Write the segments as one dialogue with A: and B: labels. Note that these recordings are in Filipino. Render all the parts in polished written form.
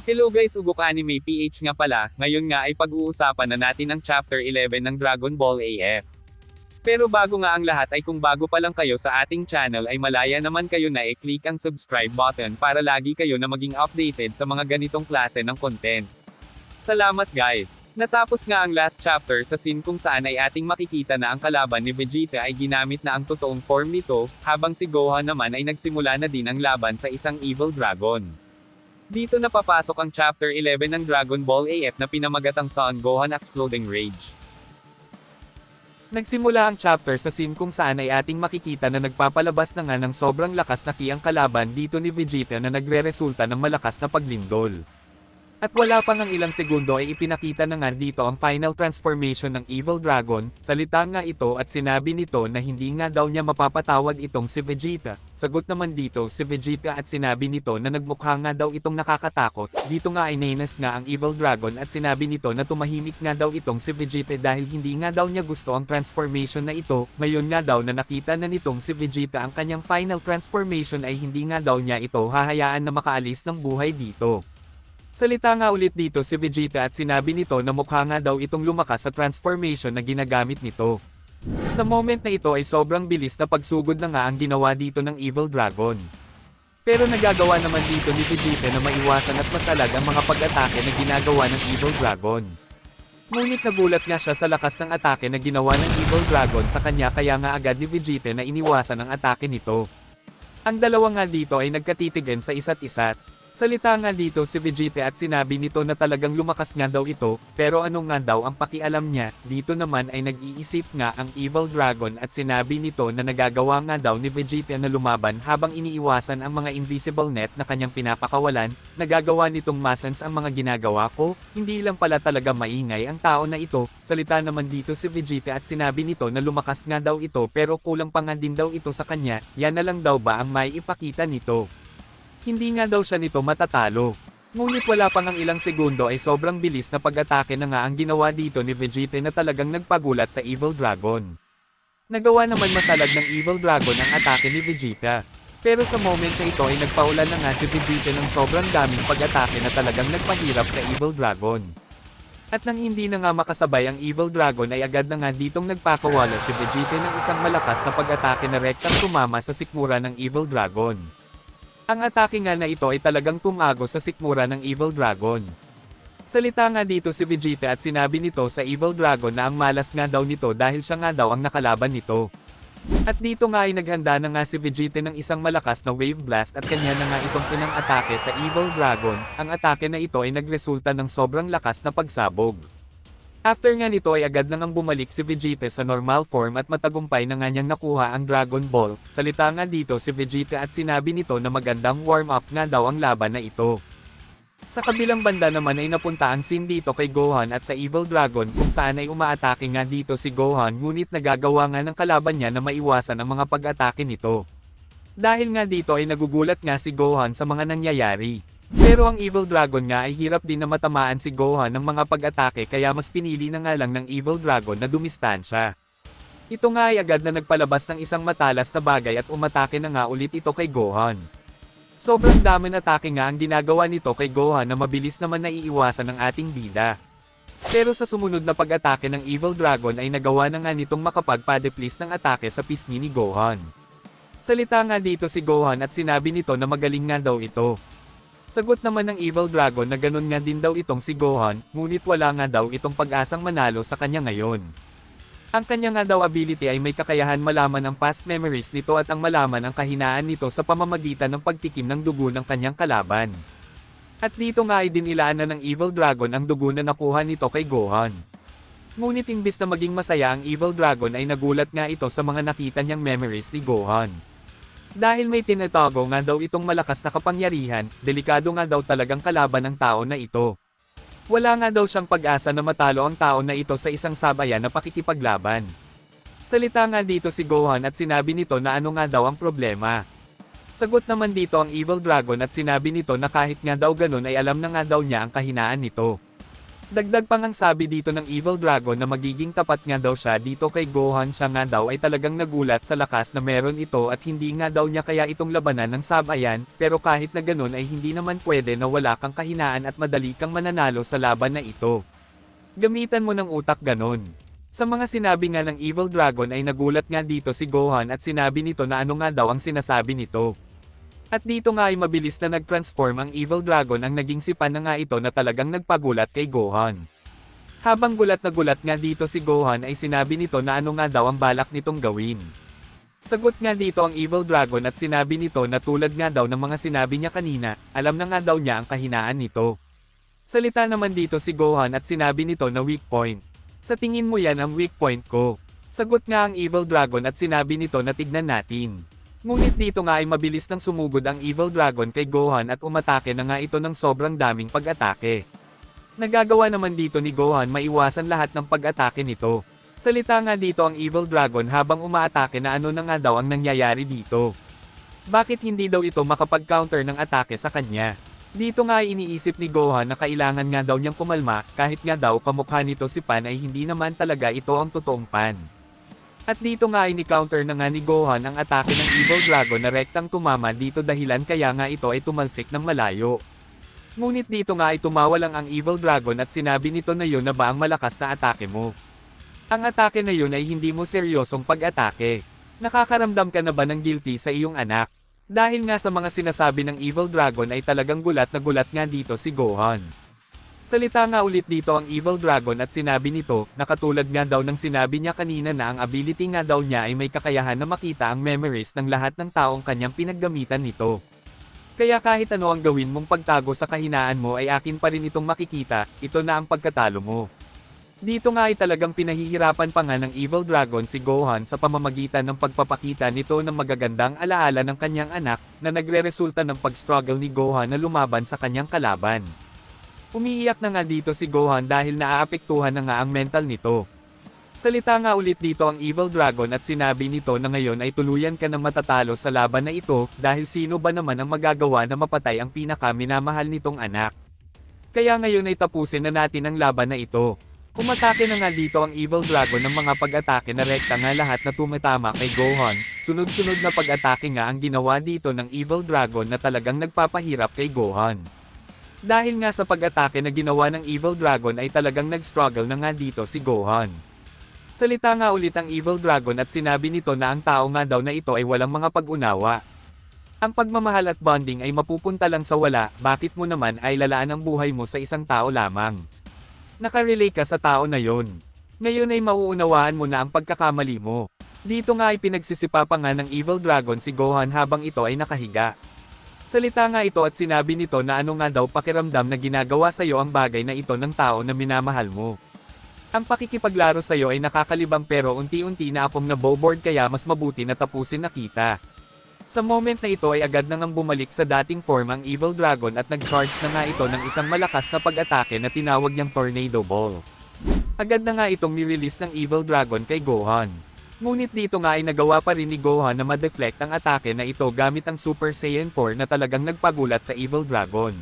A: Hello guys, Ugok Anime PH nga pala, ngayon nga ay pag-uusapan na natin ang Chapter 11 ng Dragon Ball AF. Pero bago nga ang lahat ay kung bago pa lang kayo sa ating channel ay malaya naman kayo na i-click ang subscribe button para lagi kayo na maging updated sa mga ganitong klase ng content. Salamat guys! Natapos nga ang last chapter sa scene kung saan ay ating makikita na ang kalaban ni Vegeta ay ginamit na ang totoong form nito, habang si Gohan naman ay nagsimula na din ang laban sa isang evil dragon. Dito na papasok ang Chapter 11 ng Dragon Ball AF na pinamagatang Son Gohan Exploding Rage. Nagsimula ang chapter sa scene kung saan ay ating makikita na nagpapalabas na nga ng sobrang lakas na ki ang kalaban dito ni Vegeta na nagre-resulta ng malakas na paglindol. At wala pang ang ilang segundo ay ipinakita na nga dito ang final transformation ng Evil Dragon, salita nga ito at sinabi nito na hindi nga daw niya mapapatawad itong si Vegeta. Sagot naman dito si Vegeta at sinabi nito na nagmukha nga daw itong nakakatakot, dito nga ay nainas nga ang Evil Dragon at sinabi nito na tumahimik nga daw itong si Vegeta dahil hindi nga daw niya gusto ang transformation na ito, ngayon nga daw na nakita na nitong si Vegeta ang kanyang final transformation ay hindi nga daw niya ito hahayaan na makaalis ng buhay dito. Salita nga ulit dito si Vegeta at sinabi nito na mukha nga daw itong lumakas sa transformation na ginagamit nito. Sa moment na ito ay sobrang bilis na pagsugod na nga ang ginawa dito ng Evil Dragon. Pero nagagawa naman dito ni Vegeta na maiwasan at masalag ang mga pag-atake na ginagawa ng Evil Dragon. Ngunit nagulat nga siya sa lakas ng atake na ginawa ng Evil Dragon sa kanya kaya nga agad ni Vegeta na iniwasan ang atake nito. Ang dalawa nga dito ay nagkatitigan sa isa't isa. Salita nga dito si Vegeta at sinabi nito na talagang lumakas nga daw ito, pero ano nga daw ang pakialam niya, dito naman ay nag-iisip nga ang Evil Dragon at sinabi nito na nagagawa nga daw ni Vegeta na lumaban habang iniiwasan ang mga invisible net na kanyang pinapakawalan, nagagawa nitong masans ang mga ginagawa ko, hindi lang pala talaga maingay ang tao na ito, salita naman dito si Vegeta at sinabi nito na lumakas nga daw ito pero kulang pa nga din daw ito sa kanya, yan na lang daw ba ang may ipakita nito. Hindi nga daw siya nito matatalo. Ngunit wala pang ang ilang segundo ay sobrang bilis na pag-atake na nga ang ginawa dito ni Vegeta na talagang nagpagulat sa Evil Dragon. Nagawa naman masalag ng Evil Dragon ang atake ni Vegeta. Pero sa moment na ito ay nagpaulan na nga si Vegeta ng sobrang daming pag-atake na talagang nagpahirap sa Evil Dragon. At nang hindi na nga makasabay ang Evil Dragon ay agad na nga ditong nagpakawala si Vegeta ng isang malakas na pag-atake na rektang tumama sa sikmura ng Evil Dragon. Ang atake nga na ito ay talagang tumago sa sikmura ng Evil Dragon. Salita nga dito si Vegeta at sinabi nito sa Evil Dragon na ang malas nga daw nito dahil siya nga daw ang nakalaban nito. At dito nga ay naghanda na nga si Vegeta ng isang malakas na wave blast at kanya na nga itong pinang-atake sa Evil Dragon. Ang atake na ito ay nagresulta ng sobrang lakas na pagsabog. After nga nito ay agad nang bumalik si Vegeta sa normal form at matagumpay na nga niyang nakuha ang Dragon Ball. Salita nga dito si Vegeta at sinabi nito na magandang warm-up nga daw ang laban na ito. Sa kabilang banda naman ay napunta ang scene dito kay Gohan at sa Evil Dragon kung saan ay umaatake nga dito si Gohan ngunit nagagawa nga ng kalaban niya na maiwasan ang mga pag-atake nito. Dahil nga dito ay nagugulat nga si Gohan sa mga nangyayari. Pero ang Evil Dragon nga ay hirap din na matamaan si Gohan ng mga pag-atake kaya mas pinili na nga lang ng Evil Dragon na dumistansya. Ito nga ay agad na nagpalabas ng isang matalas na bagay at umatake na nga ulit ito kay Gohan. Sobrang dami na atake nga ang ginagawa nito kay Gohan na mabilis naman naiiwasan ng ating bida. Pero sa sumunod na pag-atake ng Evil Dragon ay nagawa na nga nitong makapagpa-deplease ng atake sa pisngi ni Gohan. Salita nga dito si Gohan at sinabi nito na magaling nga daw ito. Sagot naman ng Evil Dragon na ganun nga din daw itong si Gohan, ngunit wala nga daw itong pag-asang manalo sa kanya ngayon. Ang kanya nga daw ability ay may kakayahan malaman ang past memories nito at ang malaman ang kahinaan nito sa pamamagitan ng pagtikim ng dugo ng kanyang kalaban. At dito nga ay dinilaan na ng Evil Dragon ang dugo na nakuha nito kay Gohan. Ngunit imbis na maging masaya ang Evil Dragon ay nagulat nga ito sa mga nakita niyang memories ni Gohan. Dahil may tinatago nga daw itong malakas na kapangyarihan, delikado nga daw talagang kalaban ng tao na ito. Wala nga daw siyang pag-asa na matalo ang tao na ito sa isang sabayan na pakikipaglaban. Salita nga dito si Gohan at sinabi nito na ano nga daw ang problema. Sagot naman dito ang Evil Dragon at sinabi nito na kahit nga daw ganun ay alam na nga daw niya ang kahinaan nito. Dagdag pang ang sabi dito ng Evil Dragon na magiging tapat nga daw siya dito kay Gohan, siya nga daw ay talagang nagulat sa lakas na meron ito at hindi nga daw niya kaya itong labanan ng Sabayan, pero kahit na ganun ay hindi naman pwede na wala kang kahinaan at madali kang mananalo sa laban na ito. Gamitan mo ng utak ganon. Sa mga sinabi nga ng Evil Dragon ay nagulat nga dito si Gohan at sinabi nito na ano nga daw ang sinasabi nito. At dito nga ay mabilis na nag-transform ang Evil Dragon, ang naging sipan na nga ito na talagang nagpagulat kay Gohan. Habang gulat na gulat nga dito si Gohan ay sinabi nito na ano nga daw ang balak nitong gawin. Sagot nga dito ang Evil Dragon at sinabi nito na tulad nga daw ng mga sinabi niya kanina, alam na nga daw niya ang kahinaan nito. Salita naman dito si Gohan at sinabi nito na weak point. Sa tingin mo yan ang weak point ko. Sagot nga ang Evil Dragon at sinabi nito na tignan natin. Ngunit dito nga ay mabilis nang sumugod ang Evil Dragon kay Gohan at umatake na nga ito ng sobrang daming pag-atake. Nagagawa naman dito ni Gohan maiwasan lahat ng pag-atake nito. Salita nga dito ang Evil Dragon habang umaatake na ano na nga daw ang nangyayari dito. Bakit hindi daw ito makapag-counter ng atake sa kanya? Dito nga ay iniisip ni Gohan na kailangan nga daw niyang kumalma, kahit nga daw kamukha nito si Pan ay hindi naman talaga ito ang totoong Pan. At dito nga ay ni-counter na nga ni Gohan ang atake ng Evil Dragon na rektang tumama dito, dahilan kaya nga ito ay tumalsik ng malayo. Ngunit dito nga ay tumawa lang ang Evil Dragon at sinabi nito na yun na ba ang malakas na atake mo? Ang atake na yun ay hindi mo seryosong pag-atake. Nakakaramdam ka na ba ng guilty sa iyong anak? Dahil nga sa mga sinasabi ng Evil Dragon ay talagang gulat na gulat nga dito si Gohan. Salita nga ulit dito ang Evil Dragon at sinabi nito, na katulad nga daw ng sinabi niya kanina na ang ability nga daw niya ay may kakayahan na makita ang memories ng lahat ng taong kanyang pinaggamitan nito. Kaya kahit ano ang gawin mong pagtago sa kahinaan mo ay akin pa rin itong makikita, ito na ang pagkatalo mo. Dito nga ay talagang pinahihirapan pa nga ng Evil Dragon si Gohan sa pamamagitan ng pagpapakita nito ng magagandang alaala ng kanyang anak, na nagre-resulta ng pag-struggle ni Gohan na lumaban sa kanyang kalaban. Umiiyak na nga dito si Gohan dahil naaapektuhan na nga ang mental nito. Salita nga ulit dito ang Evil Dragon at sinabi nito na ngayon ay tuluyan ka na matatalo sa laban na ito, dahil sino ba naman ang magagawa na mapatay ang pinakaminamahal nitong anak. Kaya ngayon ay tapusin na natin ang laban na ito. Umatake na nga dito ang Evil Dragon ng mga pag-atake na rekta nga lahat na tumatama kay Gohan. Sunod-sunod na pag-atake nga ang ginawa dito ng Evil Dragon na talagang nagpapahirap kay Gohan. Dahil nga sa pag-atake na ginawa ng Evil Dragon ay talagang nag-struggle na nga dito si Gohan. Salita nga ulit ang Evil Dragon at sinabi nito na ang tao nga daw na ito ay walang mga pag-unawa. Ang pagmamahal at bonding ay mapupunta lang sa wala, bakit mo naman ay lalaan ang buhay mo sa isang tao lamang? Nakarelate ka sa tao na yon. Ngayon ay mauunawaan mo na ang pagkakamali mo. Dito nga ay pinagsisipa pa nga ng Evil Dragon si Gohan habang ito ay nakahiga. Salita nga ito at sinabi nito na ano nga daw pakiramdam na ginagawa sa iyo ang bagay na ito ng tao na minamahal mo. Ang pakikipaglaro sa iyo ay nakakalibang pero unti-unti na akong naboboard, kaya mas mabuti na tapusin na kita. Sa moment na ito ay agad na ngang bumalik sa dating form ang Evil Dragon at nag-charge na nga ito ng isang malakas na pag-atake na tinawag niyang Tornado Ball. Agad na nga itong nirelease ng Evil Dragon kay Gohan. Ngunit dito nga ay nagawa pa rin ni Gohan na ma-deflect ang atake na ito gamit ang Super Saiyan 4 na talagang nagpagulat sa Evil Dragon.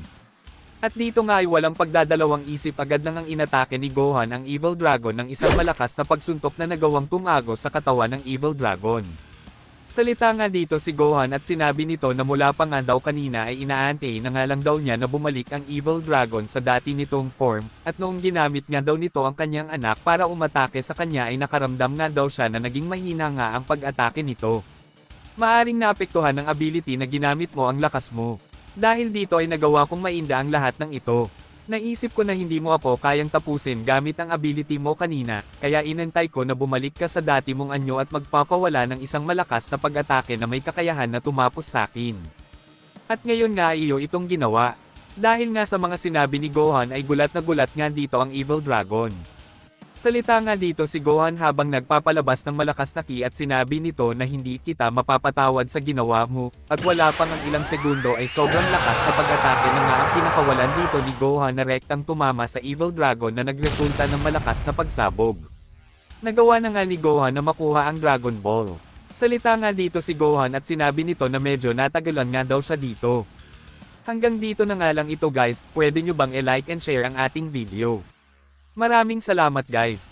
A: At dito nga ay walang pagdadalawang isip, agad na ngang inatake ni Gohan ang Evil Dragon ng isang malakas na pagsuntok na nagawang tumago sa katawan ng Evil Dragon. Salita nga dito si Gohan at sinabi nito na mula pa nga daw kanina ay inaantay na nga lang daw niya na bumalik ang Evil Dragon sa dati nitong form, at noong ginamit nga daw nito ang kanyang anak para umatake sa kanya ay nakaramdam nga daw siya na naging mahina nga ang pag-atake nito. Maaring naapektuhan ng ability na ginamit mo ang lakas mo. Dahil dito ay nagawa kong mainda ang lahat ng ito. Naisip ko na hindi mo ako kayang tapusin gamit ang ability mo kanina, kaya inantay ko na bumalik ka sa dati mong anyo at magpapawala ng isang malakas na pag-atake na may kakayahan na tumapos sa akin. At ngayon nga iyo itong ginawa. Dahil nga sa mga sinabi ni Gohan ay gulat na gulat nga dito ang Evil Dragon. Salita nga dito si Gohan habang nagpapalabas ng malakas na ki at sinabi nito na hindi kita mapapatawad sa ginawa mo, at wala pang ang ilang segundo ay sobrang lakas na pag-atake na nga ang pinakawalan dito ni Gohan na rektang tumama sa Evil Dragon na nagresulta ng malakas na pagsabog. Nagawa na nga ni Gohan na makuha ang Dragon Ball. Salita nga dito si Gohan at sinabi nito na medyo natagalan nga daw siya dito. Hanggang dito na nga lang ito guys, pwede nyo bang i-like and share ang ating video? Maraming salamat guys.